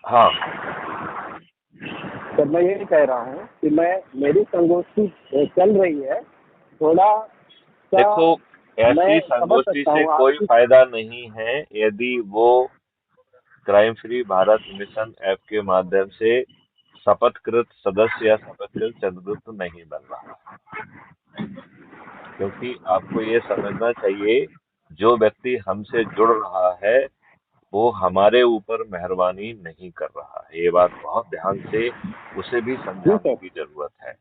हाँ, तो मैं ये कह रहा हूँ कि मेरी संगोष्ठी चल रही है, थोड़ा सा देखो, मैं ऐसी समझ संगोष्ठी सकता से हूँ कोई आपकी। फायदा नहीं है यदि वो crime free Bharat mission app के माध्यम से शपथकृत सदस्य या शपथकृत चंद्रगुप्त नहीं बन रहा है। क्योंकि आपको ये समझना चाहिए, जो व्यक्ति हमसे जुड़ रहा है वो हमारे ऊपर मेहरबानी नहीं कर रहा है। ये बात बहुत ध्यान से उसे भी जी समझाने सर। की जरूरत है।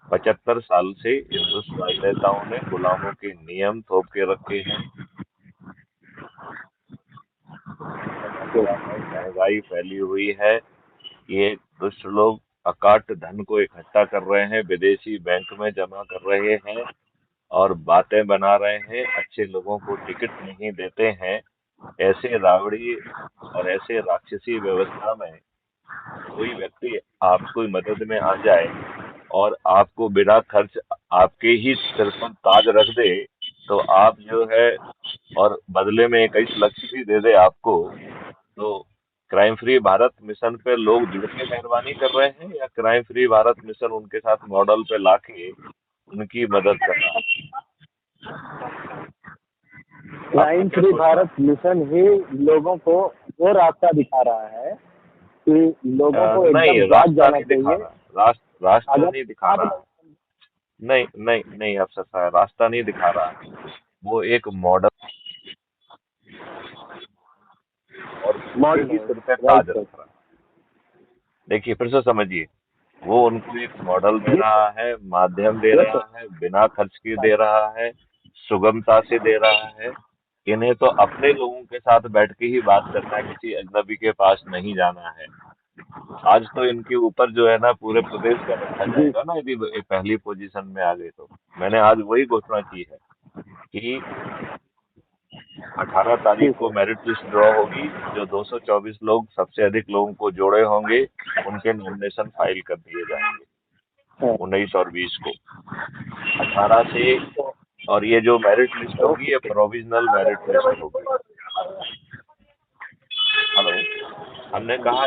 75 साल से हिंदुस्तान नेताओं ने गुलामों के नियम थोप के रखे हैं। बढ़ा हुआ है, महंगाई फैली हुई है। ये दुष्ट लोग अकाट धन को इकट्ठा कर रहे हैं, विदेशी बैंक में जमा कर रहे हैं और बातें बना रहे हैं, अच्छे लोगों को टिकट नहीं देते हैं। ऐसे रावड़ी और ऐसे राक्षसी व्यवस्था में कोई व्यक्ति आपको मदद में आ जाए और आपको बिना खर्च आपके ही सिर पर ताज रख दे, तो आप जो है, और बदले में 21 लक्ष्य भी दे दे आपको, तो क्राइम फ्री भारत मिशन पे लोग जुड़ के मेहरबानी कर रहे हैं या क्राइम फ्री भारत मिशन उनके साथ मॉडल पे लाके उनकी मदद कर रहा है? आपका क्राइम क्या फ्री सोचना भारत मिशन ही लोगों को वो रास्ता दिखा रहा है कि लोगों है? को एकदम नहीं, जाग रास्ता जाना नहीं दिखा चाहिए। रहा, रास्ता अगर नहीं दिखा आप रहा। नहीं नहीं नहीं, अफसर साहब, रास्ता नहीं दिखा रहा है। वो एक मॉडल और उनके मॉडल ही है, सिर पे राइट ताज रख सर। रहा है। देखिए, फिर से समझिए, वो उनको एक मॉडल दे जी रहा है, माध्यम दे यस रहा है, बिना खर्च के दे रहा है, सुगमता से दे रहा है। इन्हें तो अपने लोगों के साथ बैठ के ही बात करना है, किसी अजनबी के पास नहीं जाना है। आज तो इनके ऊपर जो है ना, पूरे प्रदेश का रखा सर। जी जाएगा ना यदि ये पहली पोजीशन में आ गई तो। मैंने आज वही घोषणा की है कि 18 तारीख जी को सर। मेरिट लिस्ट ड्रॉ होगी। जो 224 लोग सबसे अधिक लोगों को जोड़े होंगे, उनके नॉमिनेशन फाइल कर दिए जाएंगे हाँ, 19 और 20 को, 18 से। और ये जो मेरिट लिस्ट होगी, ये प्रोविजनल मेरिट लिस्ट होगी। हेलो, हमने कहा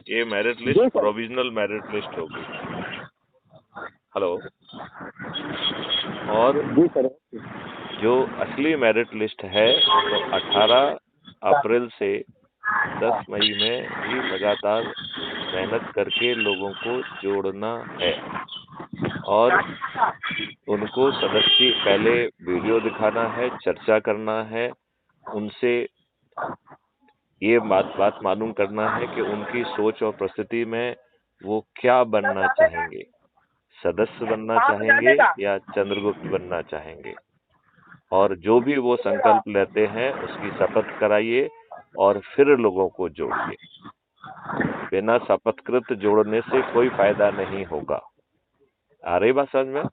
ये मेरिट लिस्ट जी सर। प्रोविजनल मेरिट लिस्ट होगी। हेलो। और जी सर। जो असली मेरिट लिस्ट है, तो 18 अप्रैल से 10 मई में भी लगातार मेहनत करके लोगों को जोड़ना है और उनको सदस्य पहले वीडियो दिखाना है, चर्चा करना है, उनसे ये बात मालूम करना है कि उनकी सोच और परिस्थिति में वो क्या बनना चाहेंगे, सदस्य बनना चाहेंगे या चंद्रगुप्त बनना चाहेंगे। और जो भी वो संकल्प लेते हैं उसकी शपथ कराइए और फिर लोगों को जोड़िए। बिना शपथकृत जोड़ने से कोई फायदा नहीं होगा। आ रही बात समझ में?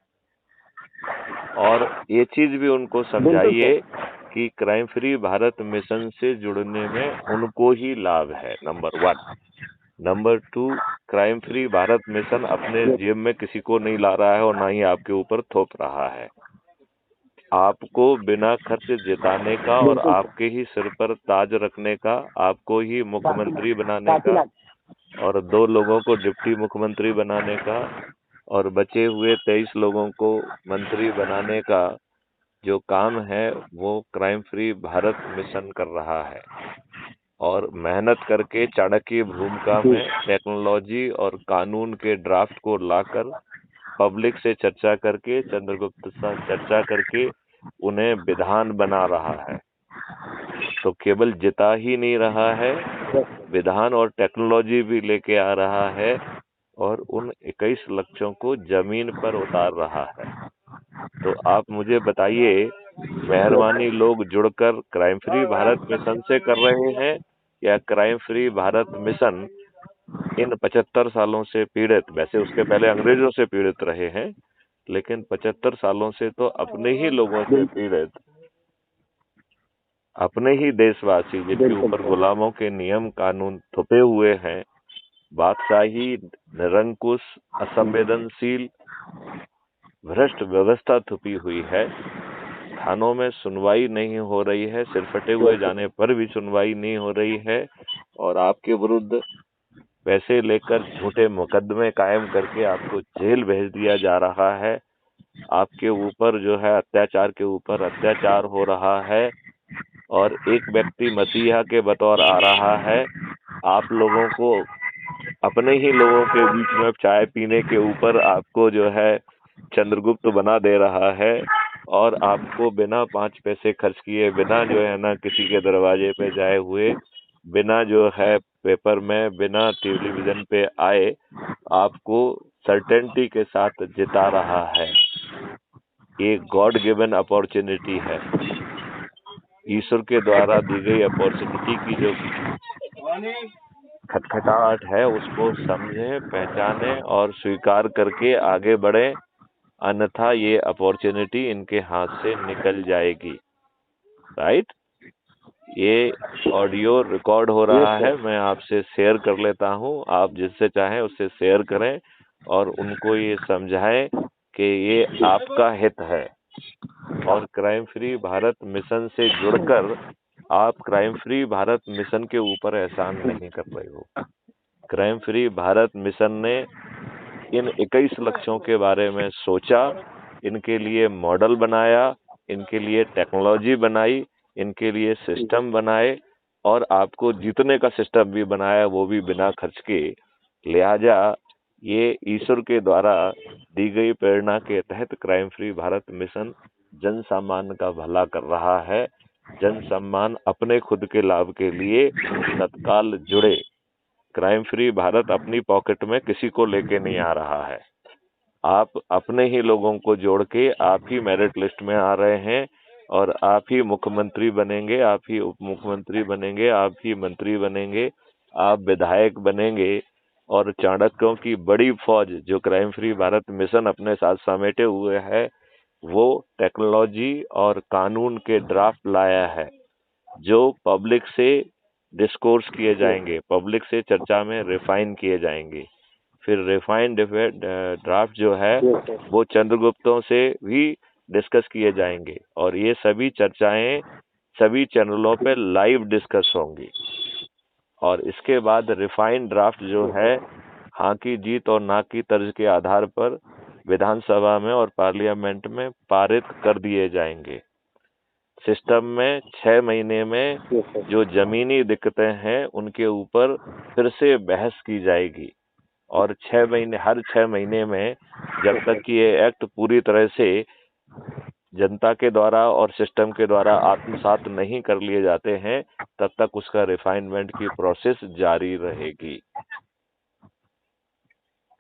और ये चीज भी उनको बिल्कुल सर। समझाइए कि क्राइम फ्री भारत मिशन से जुड़ने में उनको ही लाभ है, number 1। Number 2, crime free Bharat mission अपने जी जेब में किसी को नहीं ला रहा है और ना ही आपके ऊपर थोप रहा है। आपको बिना खर्च जिताने का और बिल्कुल सर। आपके ही सिर पर ताज रखने का, आपको ही मुख्यमंत्री बनाने का काशीनाथ। और 2 लोगों को डिप्टी मुख्यमंत्री बनाने का और बचे हुए 23 लोगों को मंत्री बनाने का जो काम है, वो क्राइम फ्री भारत मिशन कर रहा है। और मेहनत करके चाणक्य भूमिका जी में टेक्नोलॉजी और कानून के ड्राफ्ट को लाकर पब्लिक से चर्चा करके, चंद्रगुप्त से चर्चा करके उन्हें विधान बना रहा है। तो केवल जिता ही नहीं रहा है, विधान और टेक्नोलॉजी भी लेके आ रहा है और उन 21 लक्ष्यों को जमीन पर उतार रहा है। तो आप मुझे बताइए, मेहरबानी लोग जुड़कर क्राइम फ्री भारत मिशन से कर रहे हैं या crime free Bharat mission in 75 सालों से पीड़ित, वैसे उसके पहले अंग्रेजों से पीड़ित रहे हैं, लेकिन 75 सालों से तो अपने ही लोगों से बिल्कुल पीड़ित, अपने ही देशवासी जिनके बिल्कुल ऊपर सर। गुलामों के नियम कानून थुपे हुए हैं, बादशाही, निरंकुश, असंवेदनशील, भ्रष्ट व्यवस्था थुपी हुई है, थानों में सुनवाई नहीं हो रही है, सिरफटे हुए जाने पर भी सुनवाई नहीं हो रही है, और आपके विरुद्ध पैसे लेकर झूठे मुकदमे कायम करके आपको जेल भेज दिया जा रहा है। आपके ऊपर जो है अत्याचार के ऊपर अत्याचार हो रहा है, और एक व्यक्ति मसीहा के बतौर आ रहा है, आप लोगों को अपने ही लोगों के बीच में चाय पीने के ऊपर आपको जो है चंद्रगुप्त बना दे रहा है, और आपको बिना 5 पैसे खर्च किए, बिना जो है ना किसी के दरवाजे पे जाए हुए, बिना जो है पेपर में, बिना टेलीविजन पे आए, आपको सर्टेनिटी के साथ जिता रहा है। ये गॉड गिवन अपॉर्चुनिटी है, ईश्वर के द्वारा दी गई अपॉर्चुनिटी की जो खटखटाहट है उसको समझे, पहचाने और स्वीकार करके आगे बढ़े, अन्यथा ये अपॉर्चुनिटी इनके हाथ से निकल जाएगी। राइट? ये ऑडियो रिकॉर्ड हो रहा है, मैं आपसे शेयर कर लेता हूँ, आप जिससे चाहें उससे शेयर करें और उनको ये समझाएं कि ये आपका हित है, और क्राइम फ्री भारत मिशन से जुड़कर आप क्राइम फ्री भारत मिशन के ऊपर एहसान नहीं कर रहे हो। क्राइम फ्री भारत मिशन ने इन 21 लक्ष्यों के बारे में सोचा, इनके लिए मॉडल बनाया, इनके लिए टेक्नोलॉजी बनाई, इनके लिए सिस्टम बनाए, और आपको जीतने का सिस्टम भी बनाया, वो भी बिना खर्च के। लिहाजा ये ईश्वर के द्वारा दी गई प्रेरणा के तहत क्राइम फ्री भारत मिशन जन सामान्य का भला कर रहा है। जन सम्मान अपने खुद के लाभ के लिए तत्काल जुड़े। क्राइम फ्री भारत अपनी पॉकेट में किसी को लेके नहीं आ रहा है, आप अपने ही लोगों को जोड़ के आप ही मेरिट लिस्ट में आ रहे हैं, और आप ही मुख्यमंत्री बनेंगे, आप ही उप मुख्यमंत्री बनेंगे, आप ही मंत्री बनेंगे, आप विधायक बनेंगे, और चाणक्यों की बड़ी फौज जो क्राइम फ्री भारत मिशन अपने साथ समेटे हुए है, वो टेक्नोलॉजी और कानून के ड्राफ्ट लाया है जो पब्लिक से डिस्कोर्स किए जाएंगे, पब्लिक से चर्चा में रिफाइन किए जाएंगे। फिर रिफाइंड ड्राफ्ट जो है वो चंद्रगुप्तों से भी डिस्कस किए जाएंगे, और ये सभी चर्चाएं सभी चैनलों पे लाइव डिस्कस होंगी, और इसके बाद रिफाइंड ड्राफ्ट जो है हाँ की जीत और ना की तर्ज के आधार पर विधानसभा में और पार्लियामेंट में पारित कर दिए जाएंगे। सिस्टम में 6 महीने में जो जमीनी दिक्कतें हैं उनके ऊपर फिर से बहस की जाएगी, और 6 महीने, हर 6 महीने में जब तक कि ये एक्ट पूरी तरह से जनता के द्वारा और सिस्टम के द्वारा आत्मसात नहीं कर लिए जाते हैं, तब तक उसका रिफाइनमेंट की प्रोसेस जारी रहेगी।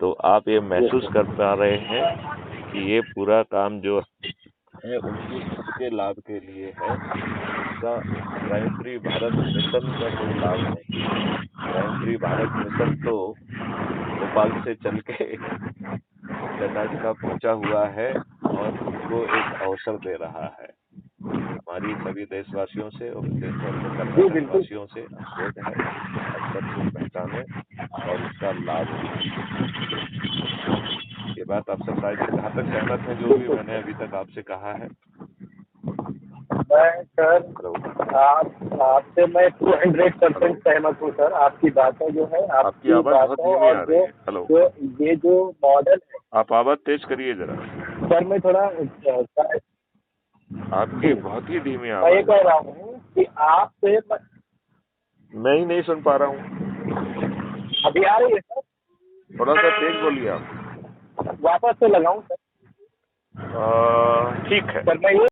तो आप ये महसूस कर पा रहे हैं कि ये पूरा काम जो है उनकी सबके लाभ के लिए है। इसका क्राइम फ्री भारत मिशन का कोई लाभ नहीं। क्राइम फ्री भारत मिशन तो भोपाल से चल के कर्नाटका पहुंचा हुआ है, और उनको एक अवसर दे रहा है। हमारी सभी देशवासियों से और देशवासियों से अनुरोध है, अवसर को पहचाने और उसका लाभ उठाएं। ये बात आप सब शायद कहाँ तक सहमत है जो भी मैंने अभी तक आपसे कहा है? मैं सर आपसे मैं 200% सहमत हूँ सर। आपकी बातें जो है आपकी आवाज बहुत धीमी आ रही है। हेलो, ये जो मॉडल है, आप आवाज तेज करिए जरा। सर मैं थोड़ा आपकी बहुत ही धीमी आवाज। मैं ये कह रहा हूँ कि आपसे मैं ही नहीं सुन पा रहा हूँ। अभी आ रही है सर? थोड़ा सा तेज बोलिए आप। वापस से लगाऊं सर? ठीक है सर मैं